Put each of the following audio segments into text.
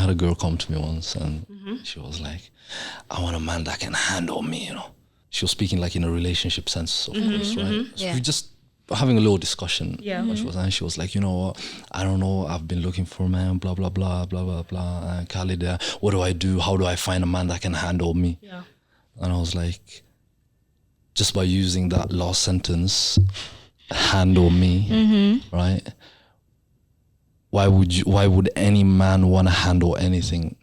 had a girl come to me once and she was like, I want a man that can handle me, you know. She was speaking like in a relationship sense, of course, right? So we just having a little discussion. Yeah. She was like, you know what, I don't know, I've been looking for a man, blah, blah, blah, blah, blah, blah. And Khalid, what do I do? How do I find a man that can handle me? Yeah. And I was like, just by using that last sentence, handle me, right? Why would any man want to handle anything?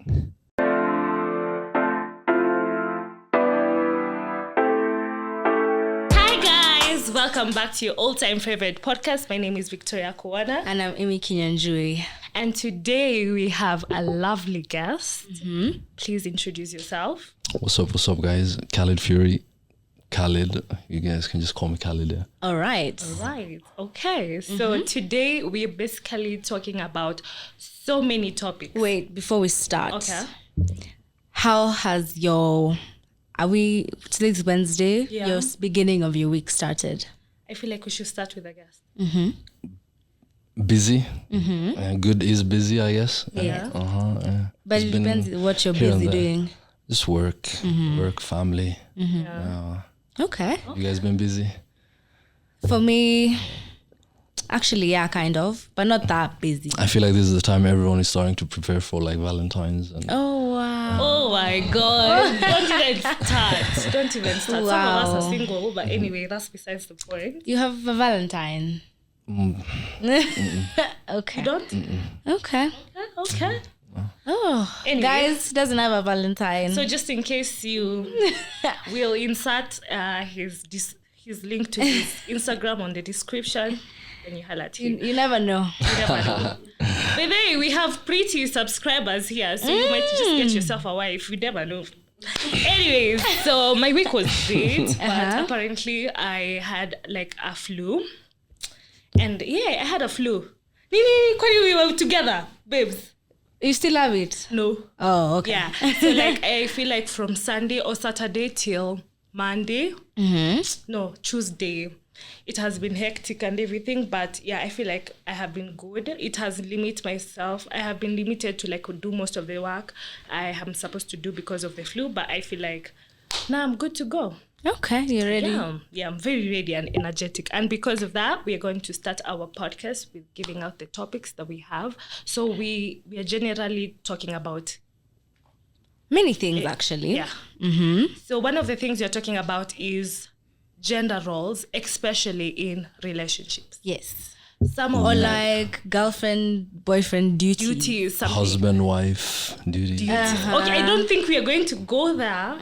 Welcome back to your all-time favorite podcast. My name is Victoria Kwana. And I'm Kenyan. And today we have a lovely guest. Please introduce yourself. What's up, guys? Khalid Fury. Khalid. You guys can just call me Khalid. Yeah. All right. Okay. So today we're basically talking about so many topics. Wait, before we start. Okay. How has today's Wednesday, your beginning of your week started? I feel like we should start with a guest. Busy. Good is busy, I guess. Yeah. But it depends what you're busy doing. Just work, family. Okay. You guys been busy? For me, actually, yeah, kind of, but not that busy. I feel like this is the time everyone is starting to prepare for like Valentine's. And oh, wow. Oh, my God. Don't even start. Wow. Some of us are single, but anyway, that's besides the point. You have a Valentine? Okay. You don't? Okay. Oh, anyway. Guys doesn't have a Valentine. So just in case we'll insert his link to his Instagram on the description. When you highlight him. You never know. But then we have pretty subscribers here, so you might just get yourself a wife. You never know. Anyways, so my week was great, but apparently I had like a flu. And I had a flu. We were together, babes. You still have it? No. Oh, okay. Yeah. So like I feel like from Sunday or Saturday till Monday. No, Tuesday. It has been hectic and everything, but I feel like I have been good. It has limited myself. I have been limited to like do most of the work I am supposed to do because of the flu, but I feel like now I'm good to go. Okay, you're ready? Yeah, I'm very ready and energetic. And because of that, we are going to start our podcast with giving out the topics that we have. So we are generally talking about many things, actually. Yeah. So one of the things you're talking about is gender roles, especially in relationships. Yes. Or like girlfriend, boyfriend duties. Husband, wife duties. Okay, I don't think we are going to go there.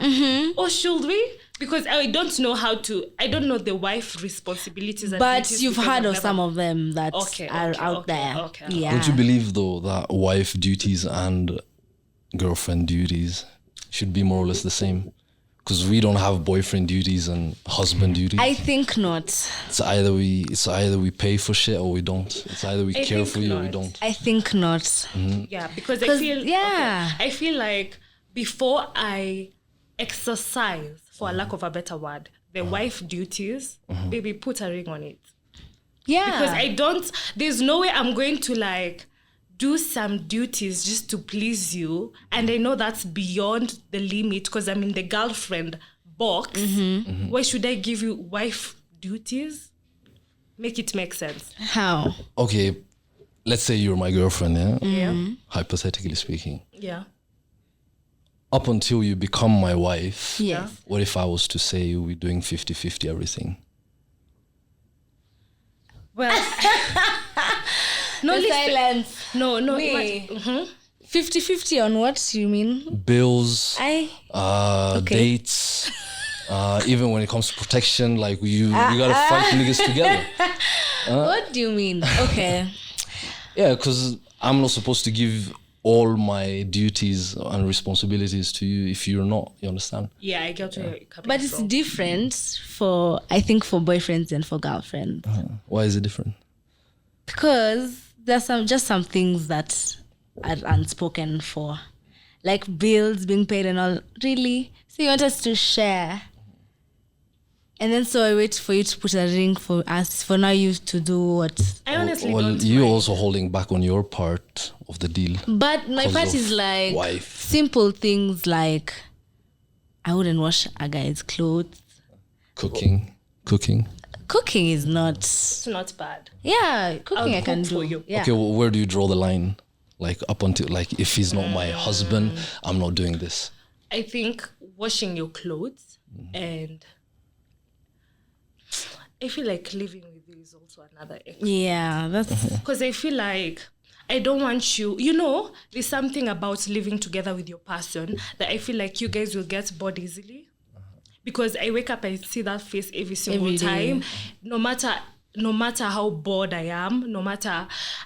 Or should we? Because I don't know the wife responsibilities. But you've heard of some of them that are out there. Okay. Yeah. Don't you believe though that wife duties and girlfriend duties should be more or less the same? Because we don't have boyfriend duties and husband duties. I think not. It's either we pay for shit or we don't. It's either we care for you or we don't. I think not. Yeah, because I feel like before I exercise, for a lack of a better word, the wife duties, baby, put a ring on it. Yeah. Because there's no way I'm going to like do some duties just to please you, and I know that's beyond the limit because I'm in the girlfriend box. Why should I give you wife duties? Make it make sense. How? Okay, let's say you're my girlfriend, yeah? Hypothetically speaking. Yeah. Up until you become my wife, yes. What if I was to say we're doing 50-50 everything? Well... No silence. No. 50-50 on what you mean? Bills, dates, even when it comes to protection, like you gotta fight niggas together. What do you mean? Okay. Yeah, because I'm not supposed to give all my duties and responsibilities to you if you're not. You understand? Yeah, I get you. But it's different for boyfriends and for girlfriends. Why is it different? Because there's some things that are unspoken for, like bills being paid and all. Really? So you want us to share And then so I wait for you to put a ring for us. For now, you to do what? I honestly Well, don't you're mind. also holding back on your part of the deal. But my 'Cause part of is like wife. simple things like I wouldn't wash a guy's clothes. Cooking. Cooking is not. It's not bad. Yeah, cooking I'll I can cook for do. you. Yeah. Okay, well, where do you draw the line? Like up until, like, if he's not my husband, I'm not doing this. I think washing your clothes and I feel like living with you is also another extra. Yeah, that's Because I feel like I don't want you, you know, there's something about living together with your person that I feel like you guys will get bored easily. Because I wake up, I see that face every single Every day. time. No matter how bored I am,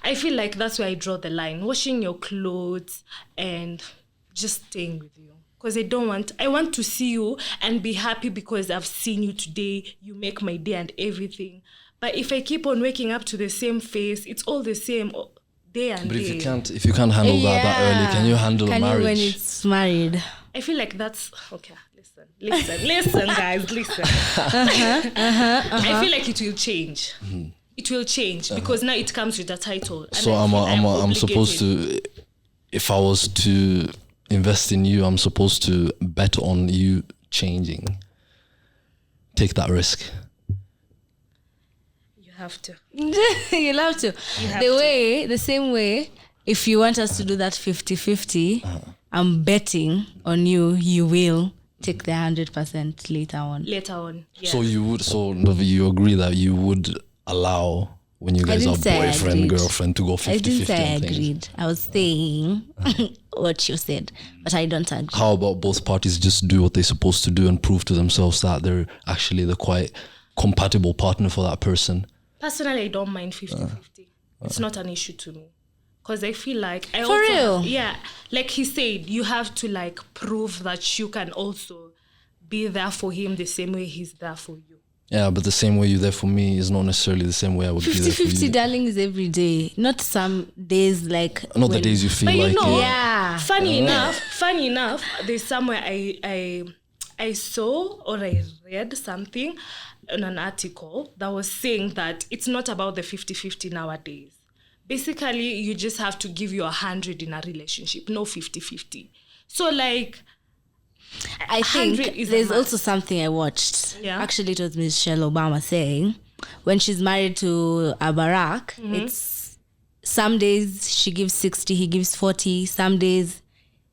I feel like that's where I draw the line. Washing your clothes and just staying with you. Because I want to see you and be happy because I've seen you today. You make my day and everything. But if I keep on waking up to the same face, it's all the same day and But day. if you can't handle that early, can you handle a marriage? When it's married? I feel like that's okay. Listen, guys, listen. I feel like it will change. It will change because now it comes with a title. And So I feel I'm supposed obligated. to, if I was to invest in you, I'm supposed to bet on you changing. Take that risk. You have to. You'll have to. have The same way, if you want us to do that 50-50, I'm betting on you will take the 100% later on. Yeah. So Novi, you agree that you would allow when you guys are didn't say I boyfriend, agreed. girlfriend to go 50-50 I didn't say I on things? agreed. I was saying what you said, but I don't agree. How about both parties just do what they're supposed to do and prove to themselves that they're actually the quite compatible partner for that person? Personally, I don't mind 50-50. It's not an issue to me. Because I feel like For real? Yeah. Like he said, you have to like prove that you can also be there for him the same way he's there for you. Yeah, but the same way you're there for me is not necessarily the same way I would be there for 50-50, you. darling, is every day. Not some days like... Not the when- days you feel But you like know, it. Yeah. Funny enough, there's somewhere I saw or I read something in an article that was saying that it's not about the 50-50 nowadays. Basically, you just have to give you 100 in a relationship, no 50-50. So like, I 100 think is a there's must. also something I watched. Yeah. Actually, it was Michelle Obama saying when she's married to a Barack, it's some days she gives 60, he gives 40. Some days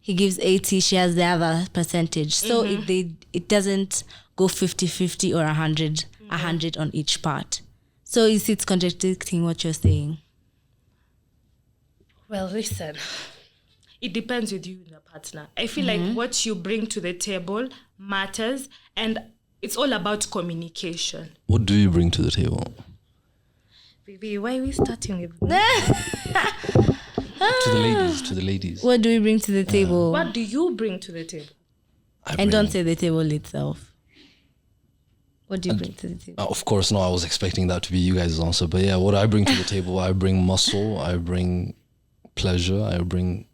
he gives 80, she has the other percentage. So it doesn't go 50-50 or 100 on each part. So you see, it's contradicting what you're saying. well, listen, it depends with you and your partner. I feel like what you bring to the table matters, and it's all about communication. What do you bring to the table? Baby, why are we starting with To the ladies. What do we bring to the table? what do you bring to the table? And don't say the table itself. What do you bring to the table? Of course, no, I was expecting that to be you guys' answer. But yeah, what I bring to the table, I bring muscle, I bring pleasure, I bring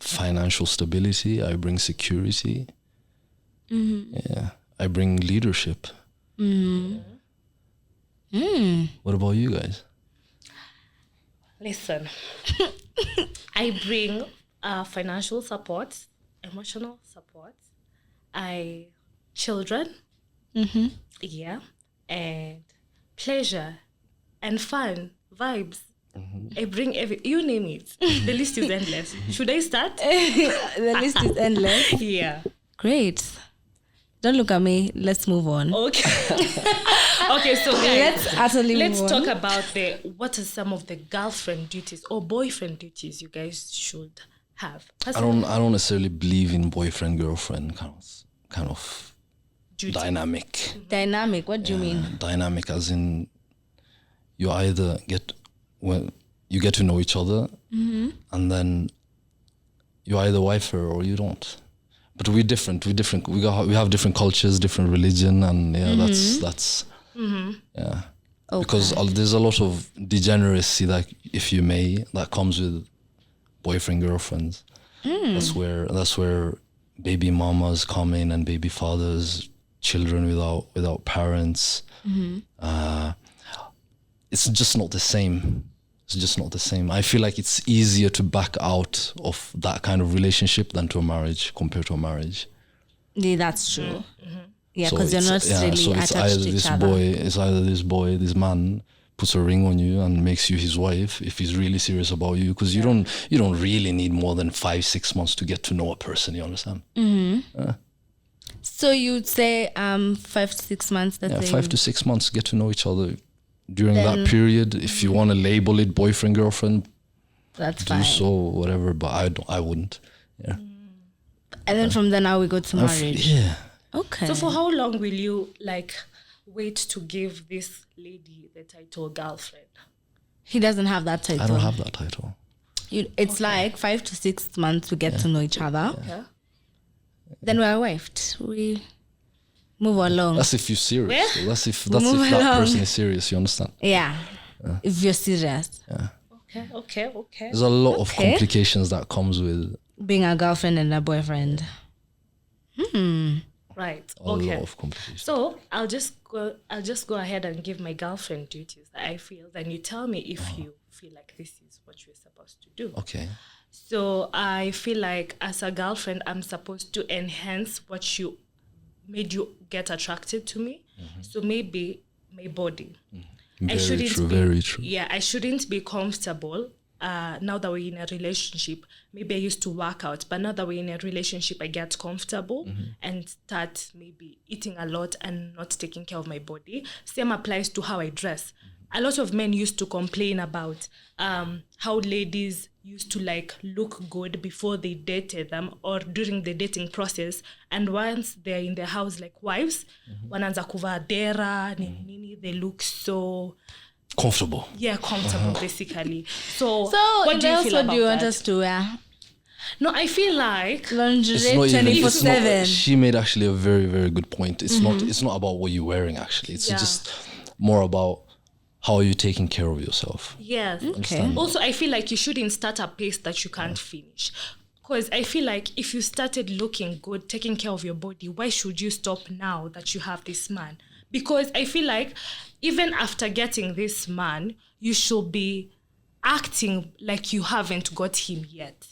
financial stability, I bring security. Yeah, I bring leadership. What about you guys? Listen, I bring financial support, emotional support, children, yeah, and pleasure and fun, vibes. I bring you name it. The list is endless. Should I start? The list is endless. Yeah. Great. Don't look at me. Let's move on. Okay. Okay, so guys, Let's talk about what are some of the girlfriend duties or boyfriend duties you guys should have. I don't necessarily believe in boyfriend girlfriend kind of Duty. dynamic. Dynamic. What do you mean? Dynamic as in you either you get to know each other and then you either wife her or you don't. But we're different. We have different cultures, different religion, and yeah, that's yeah. Okay. Because there's a lot of degeneracy that comes with boyfriend girlfriends. That's where baby mamas come in and baby fathers children without parents. It's just not the same. It's just not the same. I feel like it's easier to back out of that kind of relationship than to a marriage, compared to a marriage. Yeah, that's true. Yeah, So because you're not really so it's attached either to each this other. this man puts a ring on you and makes you his wife if he's really serious about you, because you don't really need more than 5-6 months to get to know a person, you understand? So you'd say 5 to 6 months. That's 5 to 6 months, get to know each other. During that period, if you want to label it boyfriend, girlfriend, that's do fine. so, whatever, but I wouldn't. Yeah. And then from then on we go to marriage. Yeah. Okay. So for how long will you like wait to give this lady the title girlfriend? He doesn't have that title. I don't have that title. It's like 5 to 6 months we get to know each other. Okay. Then we're wifed. We move along. That's if you're serious. Where? So that's if move that along. person is serious, you understand? Yeah. If you're serious. Okay. There's a lot of complications that comes with Being a girlfriend and a boyfriend. Right. a lot of complications. So I'll just go ahead and give my girlfriend duties that I feel. Then you tell me if you feel like this is what you're supposed to do. Okay. So I feel like as a girlfriend, I'm supposed to enhance what made you get attracted to me. So maybe my body. Very true. Yeah, I shouldn't be comfortable. Now that we're in a relationship, maybe I used to work out, but now that we're in a relationship, I get comfortable and start maybe eating a lot and not taking care of my body. Same applies to how I dress. A lot of men used to complain about how ladies used to like look good before they dated them or during the dating process, and once they're in their house like wives, wanaanza kuvaa dera nini, they look so Comfortable. Yeah, comfortable basically. So what do you feel about do you want that? us to wear? No, I feel like Lingerie It's not 24/7. she made actually a very, very good point. It's not about what you're wearing actually. It's just more about how are you taking care of yourself. yes. Okay. Also, I feel like you shouldn't start a pace that you can't finish. Because I feel like if you started looking good, taking care of your body, why should you stop now that you have this man? Because I feel like even after getting this man, you should be acting like you haven't got him yet.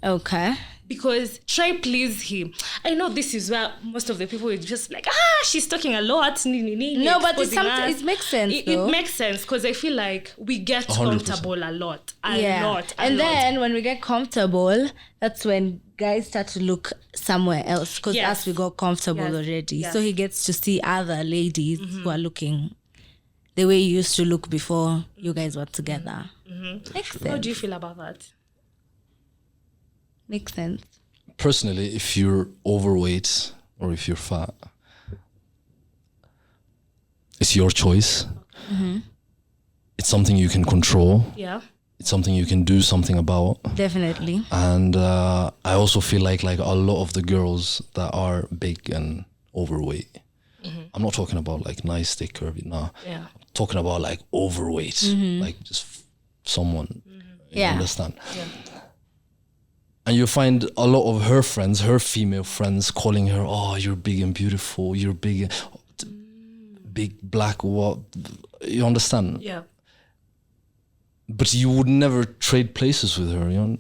Okay. Because try please him. I know this is where most of the people are just like, she's talking a lot. No, but it makes sense. It makes sense because I feel like we get 100%. comfortable a lot. A lot. Then when we get comfortable, that's when guys start to look somewhere else because Yes. us we got comfortable Yes. already. Yes. So he gets to see other ladies who are looking the way you used to look before you guys were together. Makes sense. How do you feel about that? Makes sense. Personally, if you're overweight or if you're fat, it's your choice. It's something you can control. Yeah. It's something you can do something about. Definitely. And I also feel like a lot of the girls that are big and overweight, I'm not talking about like nice, thick, curvy. No, Yeah. I'm talking about like overweight, like just someone. You Yeah. understand? Yeah. And you find a lot of her friends, her female friends, calling her, "Oh, you're big and beautiful. You're big, big black." What? You understand? Yeah. But you would never trade places with her. You know?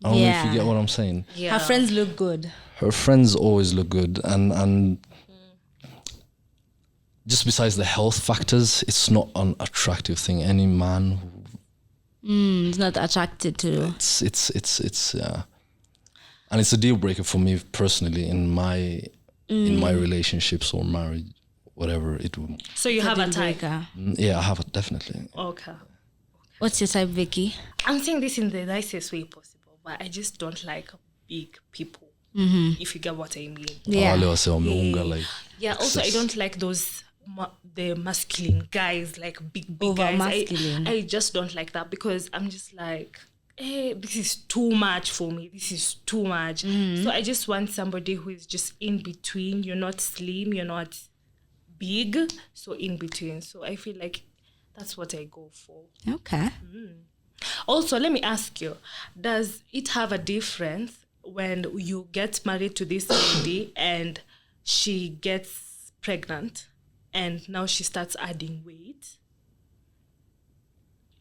I don't know if you get what I'm saying. Yeah. Her friends look good. Her friends always look good, and just besides the health factors, it's not an attractive thing. Any man who It's not attracted to. it's and it's a deal breaker for me personally in my relationships or marriage, whatever it would. So you have a type. Yeah, I have it definitely. Okay. What's your type, Vicky? I'm saying this in the nicest way possible, but I just don't like big people. If you get what I mean. Yeah. Like Yeah. Also, I don't like those the masculine guys, like big Over guys. masculine. I just don't like that because I'm just like, hey, this is too much for me. This is too much. So I just want somebody who is just in between. You're not slim. You're not big. So in between. So I feel like that's what I go for. Okay. Also, let me ask you, does it have a difference when you get married to this lady and she gets pregnant and now she starts adding weight?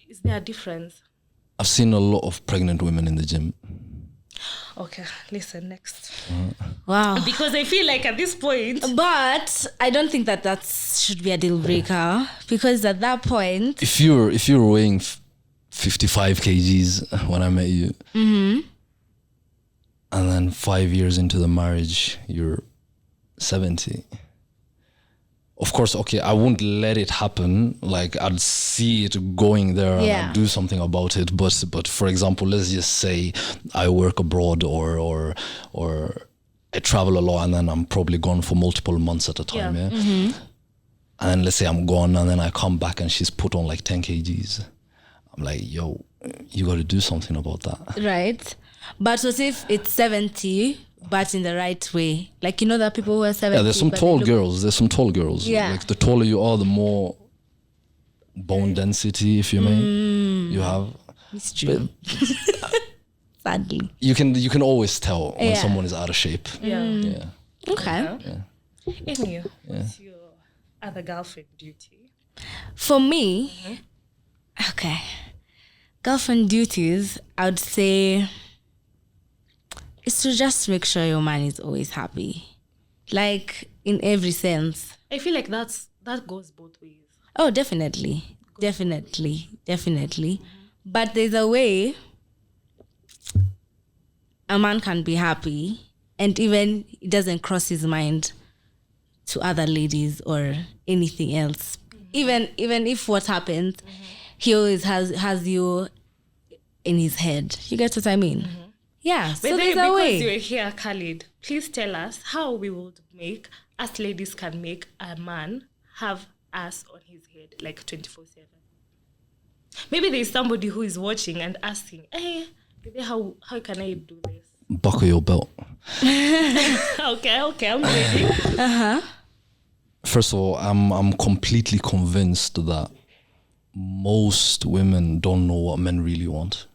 Is there a difference? I've seen a lot of pregnant women in the gym. Okay, listen, next. Wow. Because I feel like at this point... But I don't think that should be a deal breaker, because at that point... If you're weighing 55 kgs when I met you, and then 5 years into the marriage, you're 70. Of course, okay, I wouldn't let it happen. Like, I'd see it going there and I'd do something about it. But for example, let's just say I work abroad or I travel a lot and then I'm probably gone for multiple months at a time. Yeah. And then let's say I'm gone and then I come back and she's put on like 10 kgs. I'm like, yo, you got to do something about that. Right. But what if it's 70, but in the right way? Like, you know, that people who are 70. Yeah, there's some tall girls. There's some tall girls. Yeah. Like, the taller you are, the more bone density, if you may, you have. It's true. Sadly. You can always tell when someone is out of shape. Yeah. Okay. In you, what's your other girlfriend duty? For me, okay, girlfriend duties, I would say, is to just make sure your man is always happy, like in every sense. I feel like that goes both ways. Oh, definitely. But there's a way a man can be happy and even it doesn't cross his mind to other ladies or anything else. Even if what happens, he always has you in his head. You get what I mean? Yeah, so there's a way. Because you're here, Khalid, please tell us how we would make, us ladies can make a man have us on his head like 24/7. Maybe there's somebody who is watching and asking, hey, how can I do this? Buckle your belt. Okay, I'm ready. First of all, I'm completely convinced that most women don't know what men really want.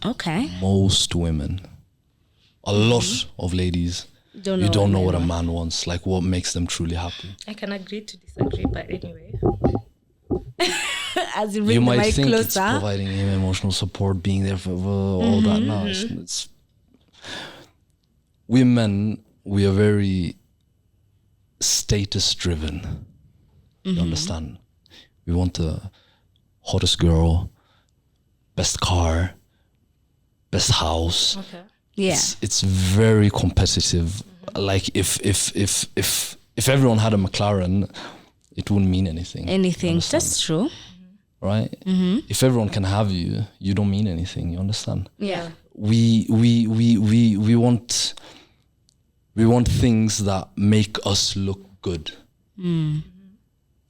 Okay. Most women. A lot of ladies, you don't know what a man wants, like what makes them truly happy. I can agree to disagree, but anyway. As you bring you the might mic think closer. it's providing him emotional support, being there for all that. No, it's we men, we are very status driven. You understand? We want the hottest girl, best car, best house. Okay. Yeah. It's very competitive. Like if everyone had a McLaren, it wouldn't mean anything. That's true. Right? If everyone can have you, you don't mean anything. You understand? Yeah. We want things that make us look good.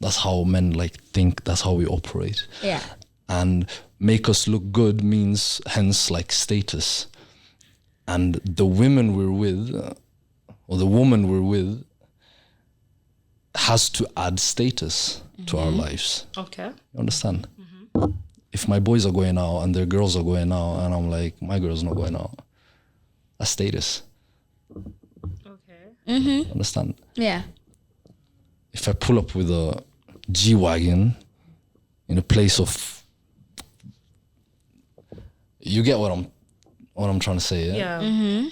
That's how men think. That's how we operate. Yeah. And make us look good means hence status. And the women we're with, or the woman we're with, has to add status to our lives. Okay. You understand? If my boys are going out and their girls are going out and I'm like, my girl's not going out, that's status. Okay. You understand? Yeah. If I pull up with a G-Wagon in a place of, you get what I'm trying to say, yeah? Yeah.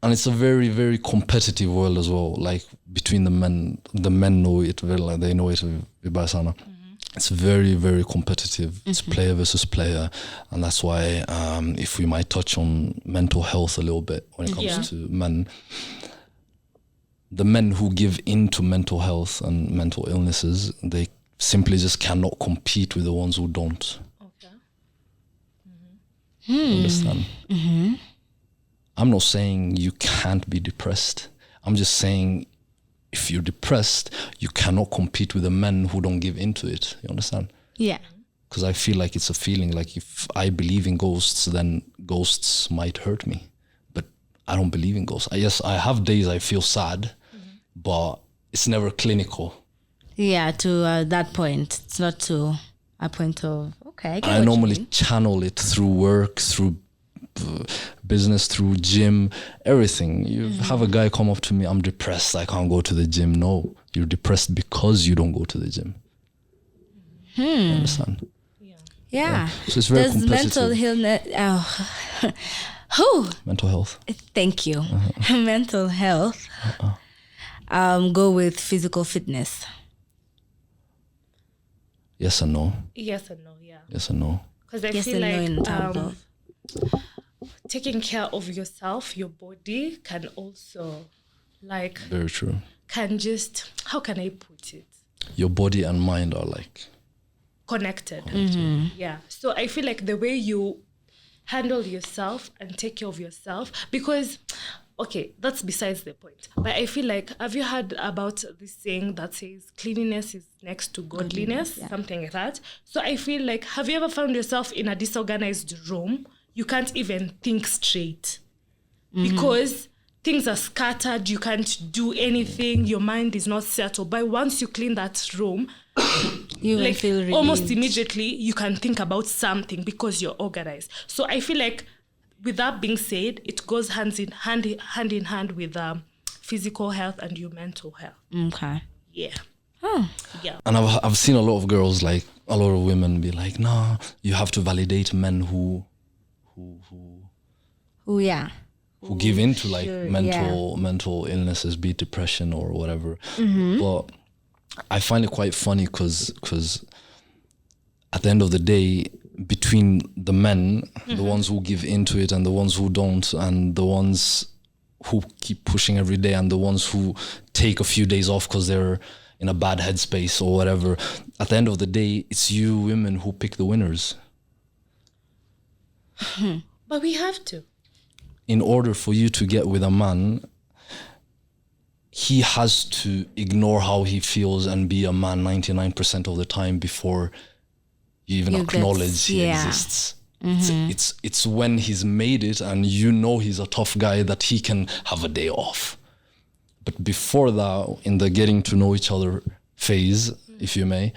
And it's a very, very competitive world as well. Like between the men know it very, they know it vibaya sana. It's very, very competitive. It's player versus player. And that's why if we might touch on mental health a little bit when it comes to men, the men who give into mental health and mental illnesses, they simply just cannot compete with the ones who don't. Okay. You understand? I'm not saying you can't be depressed. I'm just saying if you're depressed, you cannot compete with the men who don't give into it. You understand? Yeah. Because I feel like it's a feeling like if I believe in ghosts, then ghosts might hurt me. But I don't believe in ghosts. Yes, I have days I feel sad, but it's never clinical. Yeah, to that point. It's not to a point of, okay. I normally channel it through work, through business, through gym, everything. You have a guy come up to me, I'm depressed, I can't go to the gym. No, you're depressed because you don't go to the gym. You understand? Yeah. So it's very Does competitive. Mental health. Thank you. Mental health. Go with physical fitness. Yes and no. Yes and no, yeah. Yes and no. Because I feel like taking care of yourself, your body can also like Very true. can just, how can I put it? Your body and mind are like Connected. Yeah. So I feel like the way you handle yourself and take care of yourself, because okay, that's besides the point. But I feel like, have you heard about this saying that says cleanliness is next to godliness? Something like that. So I feel like, have you ever found yourself in a disorganized room? You can't even think straight because things are scattered. You can't do anything. Your mind is not settled. But once you clean that room, You will like feel relieved. almost immediately you can think about something because you're organized. So I feel like, with that being said, it goes hand in hand with physical health and your mental health. Okay. Yeah. Yeah. And I've seen a lot of girls, like a lot of women, be like, "Nah, you have to validate men who give into like mental illnesses, be it depression or whatever." But I find it quite funny because at the end of the day, between the men, the ones who give into it and the ones who don't, and the ones who keep pushing every day and the ones who take a few days off because they're in a bad headspace or whatever, at the end of the day, it's you women who pick the winners. But we have to. In order for you to get with a man, he has to ignore how he feels and be a man 99% of the time before you even acknowledge he exists. It's when he's made it and you know he's a tough guy that he can have a day off. But before that, in the getting to know each other phase, if you may,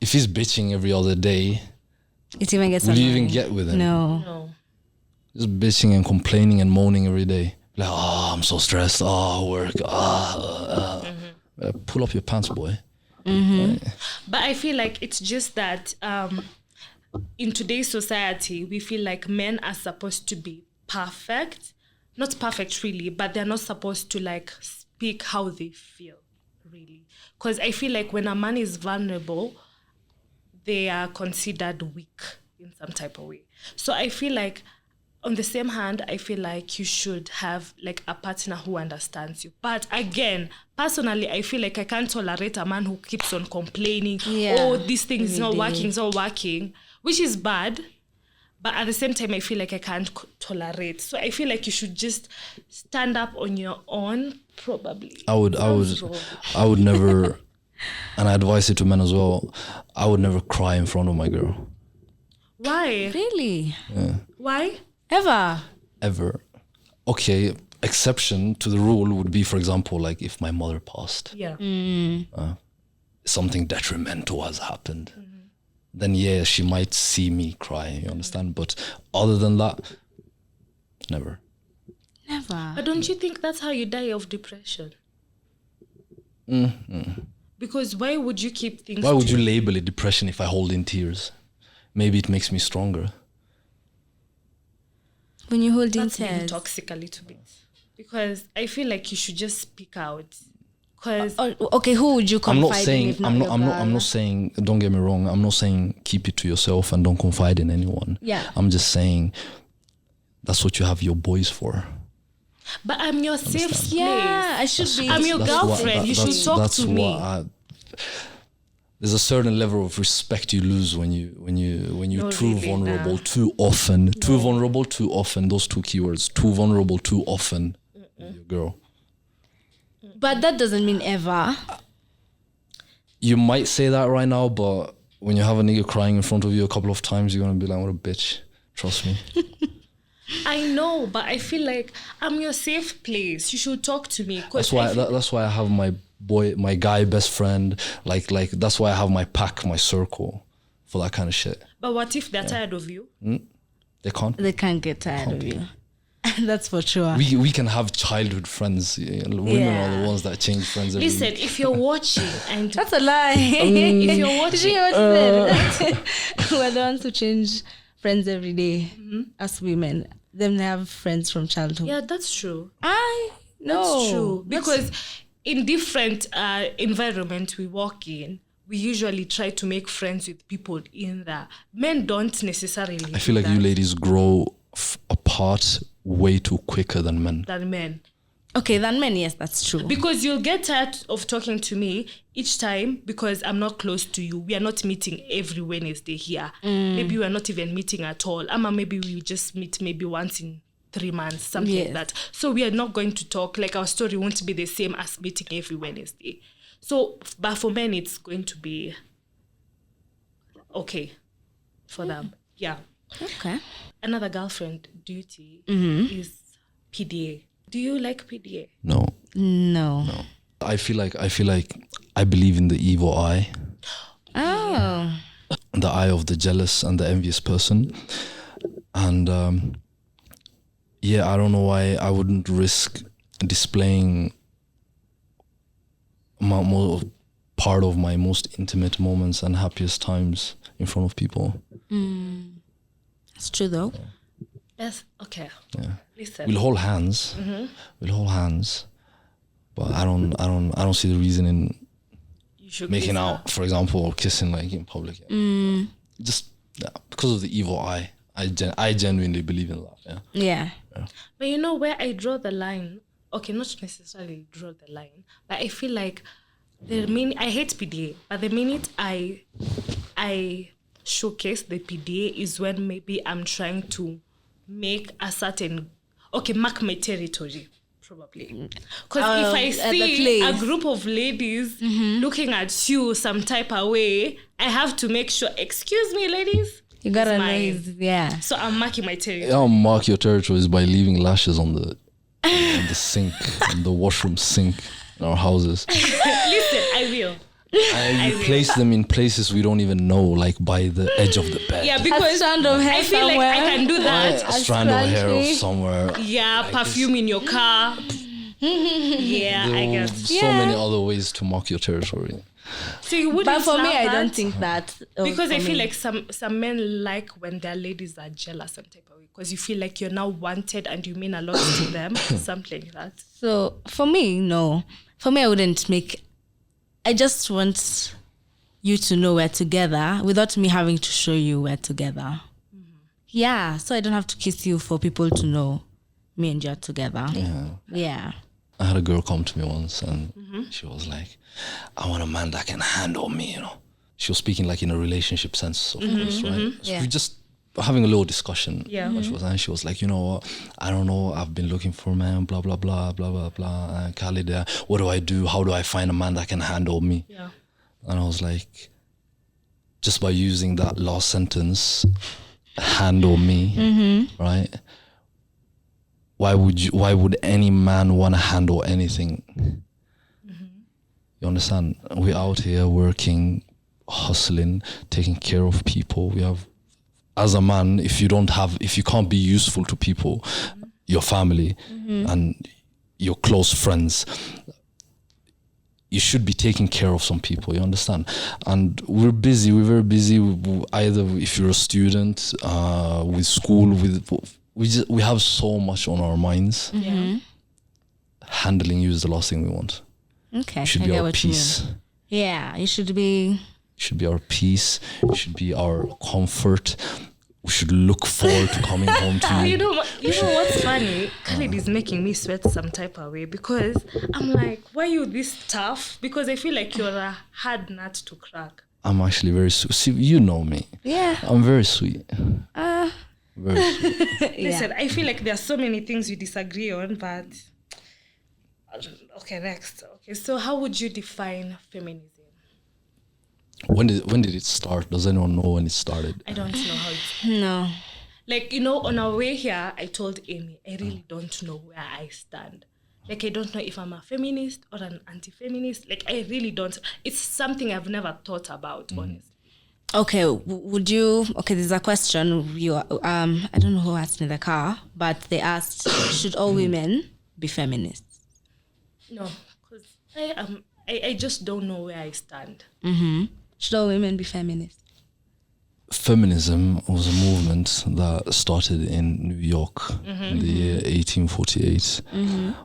if he's bitching every other day, it even gets will you annoying. even get with him? No. Just bitching and complaining and moaning every day. Like, oh, I'm so stressed. Oh, work. Pull up your pants, boy. But I feel like it's just that in today's society, we feel like men are supposed to be perfect. Not perfect, really, but they're not supposed to like speak how they feel, really. Because I feel like when a man is vulnerable, they are considered weak in some type of way. So I feel like, on the same hand, I feel like you should have like a partner who understands you. But again, personally, I feel like I can't tolerate a man who keeps on complaining, oh, this thing is not working, it's not working, which is bad. But at the same time, I feel like I can't tolerate. So I feel like you should just stand up on your own, probably. I would never, and I advise it to men as well, I would never cry in front of my girl. Why? Really? Yeah. Why? Ever. Okay, exception to the rule would be, for example, like if my mother passed. Yeah. Something detrimental has happened. Then yeah, she might see me cry, you understand? But other than that, never. But don't you think that's how you die of depression? Because why would you keep things... Why would you label it depression if I hold in tears? Maybe it makes me stronger. When you hold in That's being tears. toxic a little bit. Because I feel like you should just speak out. Because Okay, who would you confide in if not your I'm brother? not saying, don't get me wrong, I'm not saying keep it to yourself and don't confide in anyone. Yeah. I'm just saying that's what you have your boys for. But I'm your safe place. Yeah, I should be. I'm your girlfriend. You should talk to me. There's a certain level of respect you lose when you Not too really, vulnerable nah. too often. Too vulnerable too often. Those two keywords. Too vulnerable too often. With your girl. But that doesn't mean ever. You might say that right now, but when you have a nigga crying in front of you a couple of times, you're gonna be like, what a bitch. Trust me. I know, but I feel like I'm your safe place. You should talk to me. That's why I have my guy best friend. Like that's why I have my pack, my circle, for that kind of shit. But what if they're tired of you? They can't. They can't get tired of you. That's for sure. We can have childhood friends. Women are the ones that change friends. Listen, if you're watching, and that's a lie. If you're watching, we're the ones who change friends every day. As women, them have friends from childhood. Yeah, that's true. That's true, because in different environment we walk in, we usually try to make friends with people in there. Men don't necessarily. I feel like you ladies grow apart way too quicker than men. Okay, than men, yes, that's true. Because you'll get tired of talking to me each time because I'm not close to you. We are not meeting every Wednesday here. Maybe we're not even meeting at all. Maybe we just meet maybe once in 3 months, something like that. So we are not going to talk, like our story won't be the same as meeting every Wednesday. So, but for men, it's going to be okay for them. Yeah. Okay. Another girlfriend duty is PDA. Do you like PDA? No. I feel like I believe in the evil eye. Oh. The eye of the jealous and the envious person. And I don't know why I wouldn't risk displaying part of my most intimate moments and happiest times in front of people. It's true though. Yes. Okay. Yeah. Listen. We'll hold hands. We'll hold hands. But I don't see the reason in making out, for example, or kissing like in public. Just because of the evil eye. I genuinely believe in that. Yeah. But you know where I draw the line? Okay, not necessarily draw the line, but I feel like I hate PDA, but the minute I showcase the PDA is when maybe I'm trying to make a certain, mark my territory, probably. Because if I see a group of ladies looking at you some type of way, I have to make sure, excuse me, ladies, you gotta know, so I'm marking my territory. Yeah, mark your territories by leaving lashes on the sink, on the washroom sink in our houses. Listen, I will. I place them in places we don't even know, like by the edge of the bed. Yeah, because I feel like I can do that. A strand of hair of somewhere. Yeah, like perfume in your car. Yeah, I guess. So many other ways to mark your territory. So you wouldn't. But for me, I don't think that. Because I feel like some men like when their ladies are jealous some type of way. Because you feel like you're now wanted and you mean a lot to them, something like that. So for me, no. For me, I wouldn't make. I just want you to know we're together without me having to show you we're together. Yeah, so I don't have to kiss you for people to know me and you're together. Yeah. I had a girl come to me once and she was like, I want a man that can handle me, She was speaking like in a relationship sense, of course, right? So we just having a little discussion. Yeah. She was like, you know what? I don't know. I've been looking for a man, blah, blah, blah, blah, blah, blah. Khalid, what do I do? How do I find a man that can handle me? Yeah. And I was like, just by using that last sentence, handle me, right? Why would any man want to handle anything? You understand? We're out here working, hustling, taking care of people. We have, as a man, if you can't be useful to people, your family and your close friends, you should be taking care of some people, you understand? And we're very busy, either if you're a student, with school, we have so much on our minds. Handling you is the last thing we want. Okay. You should be our peace. Yeah, you should be. Should be our peace. You should be our comfort. We should look forward to coming home to you. You know what's funny? Khalid is making me sweat some type of way because I'm like, why are you this tough? Because I feel like you're a hard nut to crack. I'm actually very sweet. See, you know me. Yeah. I'm very sweet. Very sweet. Listen, I feel like there are so many things we disagree on, but okay, next. Okay, so how would you define feminism? When did it start? Does anyone know when it started? I don't know how it started. No. Like, on our way here, I told Amy, I really don't know where I stand. Like, I don't know if I'm a feminist or an anti-feminist. Like, I really don't. It's something I've never thought about, honestly. Okay, would you? Okay, there's a question. I don't know who asked in the car, but they asked, should all women be feminists? No, because I just don't know where I stand. Should all women be feminists? Feminism was a movement that started in New York in the year 1848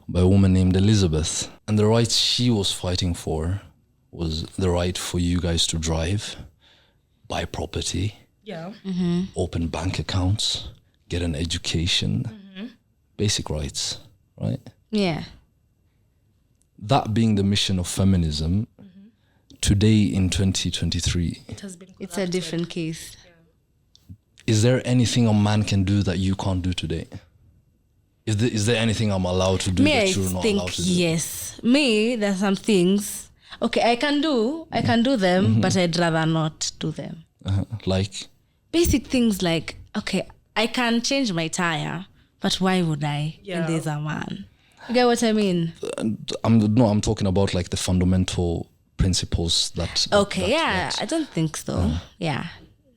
by a woman named Elizabeth. And the rights she was fighting for was the right for you guys to drive, buy property, open bank accounts, get an education, basic rights, right? Yeah. That being the mission of feminism, today in 2023, It's a different case. is there anything a man can do that you can't do today? Is there anything I'm allowed to do that you're not allowed to do? Yes. Me, there's some things. Okay, I can do them, but I'd rather not do them. Like? Basic things like, okay, I can change my tire, but why would I when there's a man? You get what I mean? I'm talking about like the fundamental principles that I don't think so. Yeah.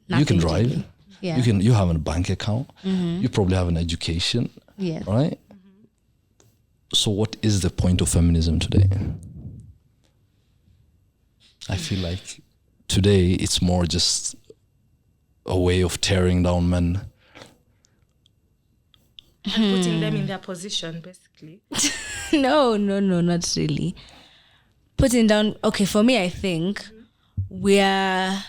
You can drive. Really. Yeah. You have a bank account. You probably have an education. Yes. Right? So what is the point of feminism today? I feel like today it's more just a way of tearing down men. And putting them in their position, basically. No, not really. Putting down, okay, for me, I think we're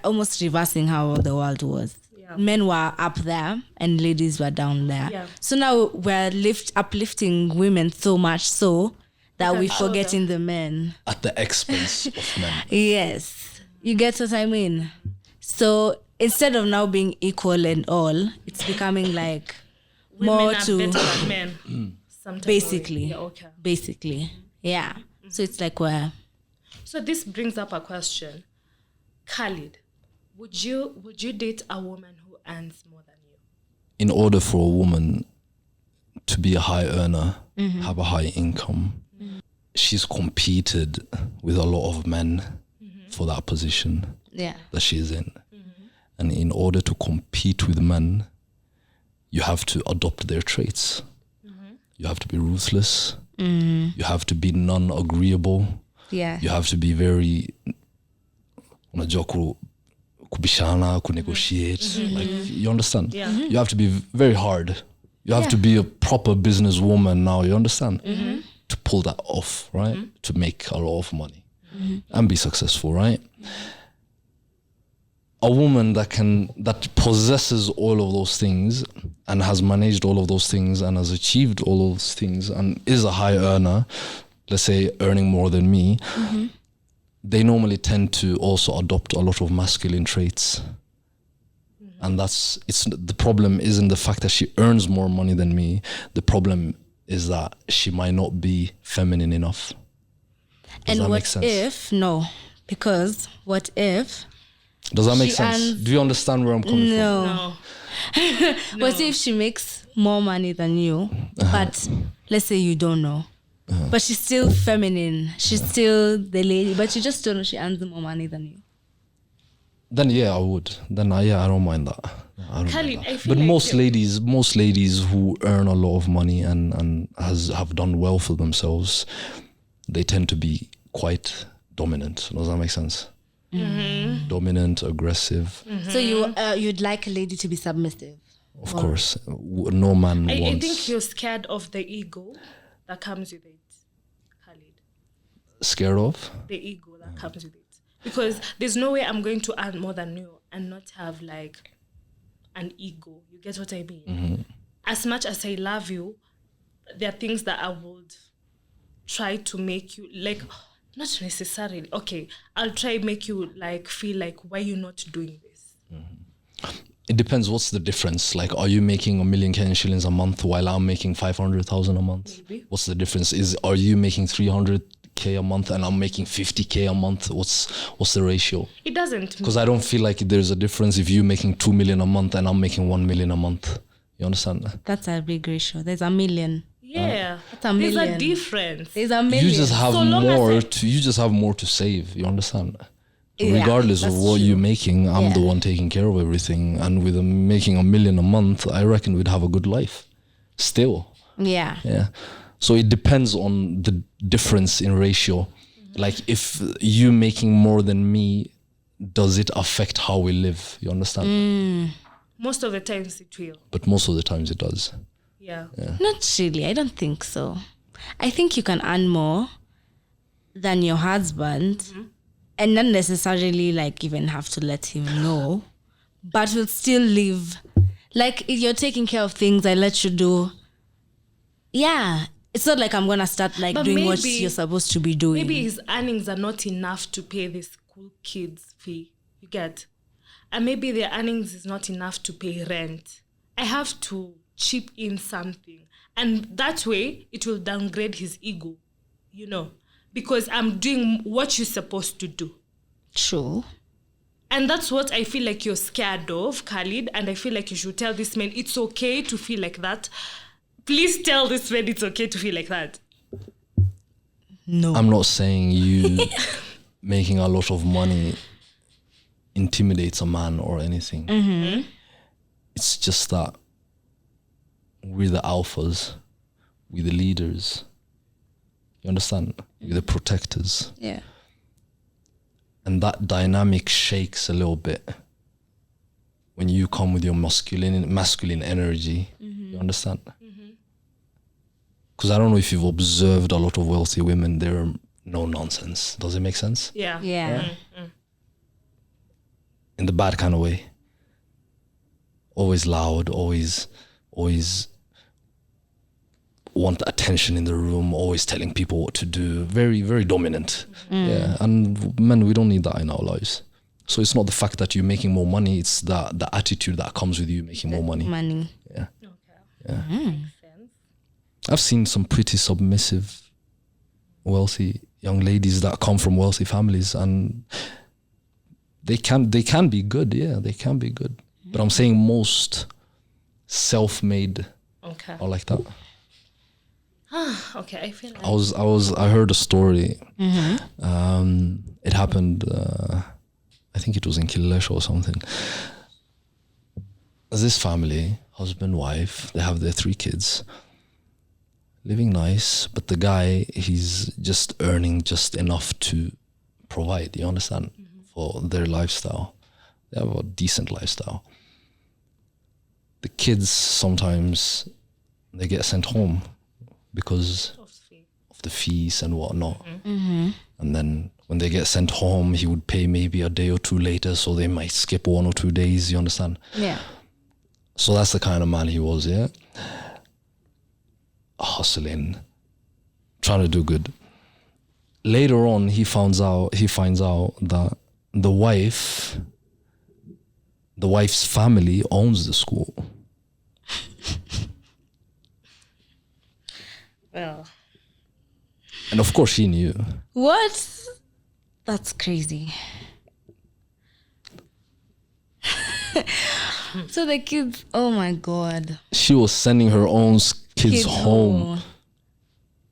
almost reversing how the world was. Yeah. Men were up there and ladies were down there. Yeah. So now we're uplifting women so much so that we're forgetting the men. At the expense of men. Yes. You get what I mean? So instead of now being equal and all, it's becoming like women more are to better than men. Basically. Yeah, okay. Basically. Yeah. So it's like where. So this brings up a question. Khalid, would you date a woman who earns more than you? In order for a woman to be a high earner, have a high income, she's competed with a lot of men for that position that she's in. And in order to compete with men, you have to adopt their traits. You have to be ruthless. You have to be non-agreeable. Yeah. You have to be very kubishana, negotiate. Like, you understand? Yeah. You have to be very hard. You have to be a proper businesswoman now, you understand? To pull that off, right? To make a lot of money and be successful, right? A woman that possesses all of those things and has managed all of those things and has achieved all of those things and is a high earner, let's say earning more than me, they normally tend to also adopt a lot of masculine traits. And the problem isn't the fact that she earns more money than me. The problem is that she might not be feminine enough. Does that make sense? Because what if... Does that make sense? Do you understand where I'm coming from? No. What if she makes more money than you, but let's say you don't know, but she's still feminine, she's still the lady, but you just don't know she earns more money than you? Then I would. Then I don't mind that. Khalid, I feel but like most ladies who earn a lot of money and have done well for themselves, they tend to be quite dominant. Does that make sense? Dominant, aggressive. So you'd like a lady to be submissive? Of course. No man wants... I think you're scared of the ego that comes with it, Khalid. Scared of? The ego that comes with it. Because there's no way I'm going to earn more than you and not have like an ego. You get what I mean? As much as I love you, there are things that I would try to make you like... Not necessarily. Okay, I'll try make you like feel like why you're not doing this. It depends. What's the difference? Like, are you making 1 million Kenyan shillings a month while I'm making 500,000 a month? Maybe. What's the difference? Are you making 300K a month and I'm making 50K a month? What's the ratio? It doesn't. Because I don't feel like there's a difference if you're making 2 million a month and I'm making 1 million a month. You understand? That's a big ratio. There's a million. Yeah, there's a difference. There's a million. You just have more to save. You understand? Regardless of what you're making, I'm the one taking care of everything. And with making $1 million a month, I reckon we'd have a good life. Still. Yeah. Yeah. So it depends on the difference in ratio. Like if you making more than me, does it affect how we live? You understand? Most of the times it will. But most of the times it does. Yeah. Not really. I don't think so. I think you can earn more than your husband and not necessarily like even have to let him know, but will still live. Like if you're taking care of things, I let you do. Yeah. It's not like I'm going to start like doing what you're supposed to be doing. Maybe his earnings are not enough to pay the school kids fee. You get? And maybe their earnings is not enough to pay rent. I have to chip in something. And that way, it will downgrade his ego, you know, because I'm doing what you're supposed to do. True. And that's what I feel like you're scared of, Khalid. And I feel like you should tell this man it's okay to feel like that. Please tell this man it's okay to feel like that. No. I'm not saying you making a lot of money intimidates a man or anything. It's just that we're the alphas, we're the leaders. You understand? We're the protectors. Yeah. And that dynamic shakes a little bit when you come with your masculine energy. You understand? Because I don't know if you've observed a lot of wealthy women, they're no nonsense. Does it make sense? Yeah. In the bad kind of way. Always loud, always want attention in the room, always telling people what to do. Very, very dominant. Yeah. And men, we don't need that in our lives. So it's not the fact that you're making more money, it's the attitude that comes with you making more money. Yeah. Okay. Yeah. Makes sense. I've seen some pretty submissive, wealthy young ladies that come from wealthy families, and they can be good. Yeah, they can be good. But I'm saying most self-made are like that. Okay, I feel like I heard a story. It happened. I think it was in Kilesha or something. There's this family, husband, wife. They have their 3 kids, living nice. But the guy, he's just earning just enough to provide. You understand? For their lifestyle, they have a decent lifestyle. The kids sometimes they get sent home because of the fees and whatnot. And then when they get sent home, he would pay maybe a day or 2 later, so they might skip 1 or 2 days. You understand? Yeah. So that's the kind of man he was. Yeah, hustling, trying to do good. Later on, he finds out that the wife's family owns the school. well, And of course she knew. What? That's crazy. So the kids, oh my God. She was sending her own kids home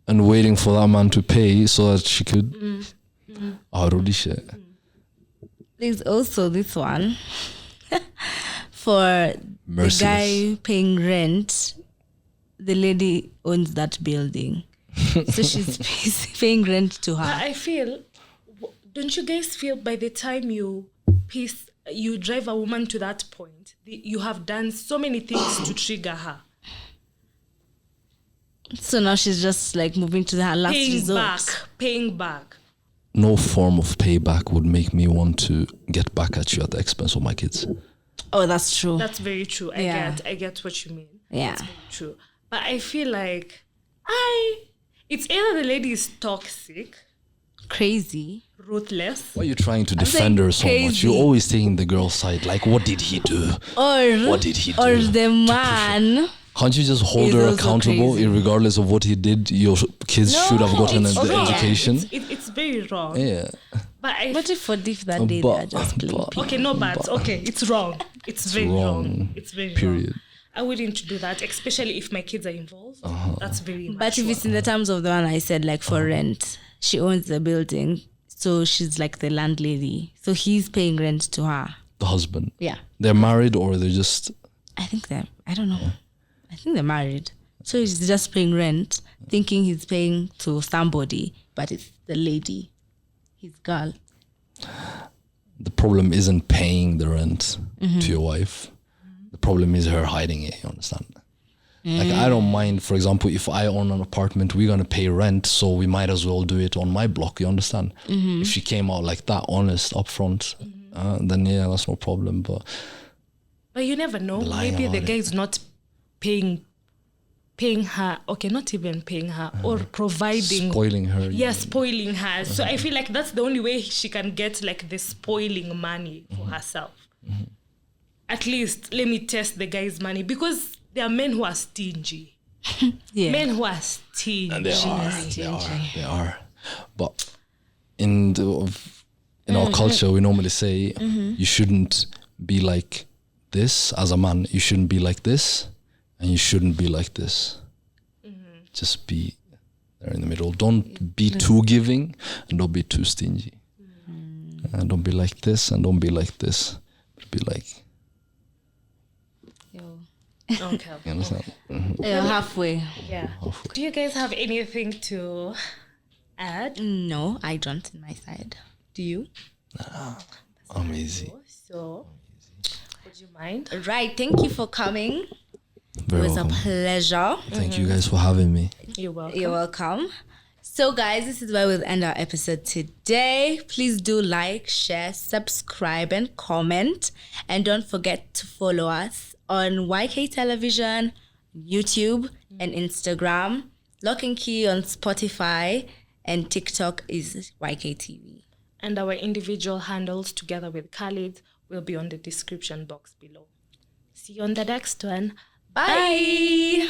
and waiting for that man to pay so that she could There's also this one for Merciless. the guy paying rent. The lady owns that building. So she's paying rent to her. I feel, don't you guys feel by the time you drive a woman to that point, you have done so many things to trigger her. So now she's just like moving to her last resort. Paying back. No form of payback would make me want to get back at you at the expense of my kids. Oh, that's true. That's very true. I get what you mean. Yeah. That's very true. But I feel like it's either the lady is toxic, crazy, ruthless. Why are you trying to defend her so crazy. much? You're always taking the girl's side. Like, what did he do? What did he do? Or the man. Can't you just hold her accountable, regardless of what he did? Your kids should have gotten an education. It's very wrong. Yeah. But What if that day they are just playing? okay, no buts. Okay, it's wrong. It's very wrong. It's very Period. wrong. I wouldn't do that, especially if my kids are involved. That's very But if it's in the terms of the one I said, like for rent, she owns the building, So she's like the landlady. So he's paying rent to her. The husband. Yeah. They're married or they're just... I don't know. I think they're married. So he's just paying rent, thinking he's paying to somebody, but it's the lady, his girl. The problem isn't paying the rent to your wife. The problem is her hiding it, you understand? Like, I don't mind, for example, if I own an apartment, we're going to pay rent, so we might as well do it on my block, you understand? If she came out like that, honest, upfront, then yeah, that's no problem. But you never know. Maybe the guy is not paying her, okay, not even paying her, or providing... Spoiling her. Yeah, spoiling her. So I feel like that's the only way she can get like the spoiling money for herself. At least let me test the guy's money, because there are men who are stingy. Men who are stingy. And they are. But in our culture, we normally say you shouldn't be like this as a man. You shouldn't be like this, and you shouldn't be like this. Just be there in the middle. Don't be too giving, and don't be too stingy. And don't be like this, and don't be like this. Be like... Okay. You understand? Halfway. Yeah. Do you guys have anything to add? No, I don't in my side. Do you? I'm easy. So, would you mind? Right. Thank you for coming. Very It was welcome. a pleasure. Thank you guys for having me. You're welcome. You're welcome. So, guys, this is where we'll end our episode today. Please do like, share, subscribe, and comment. And don't forget to follow us on YK Television, YouTube, and Instagram. Lock and Key on Spotify, and TikTok is YKTV. And our individual handles together with Khalid will be on the description box below. See you on the next one. Bye.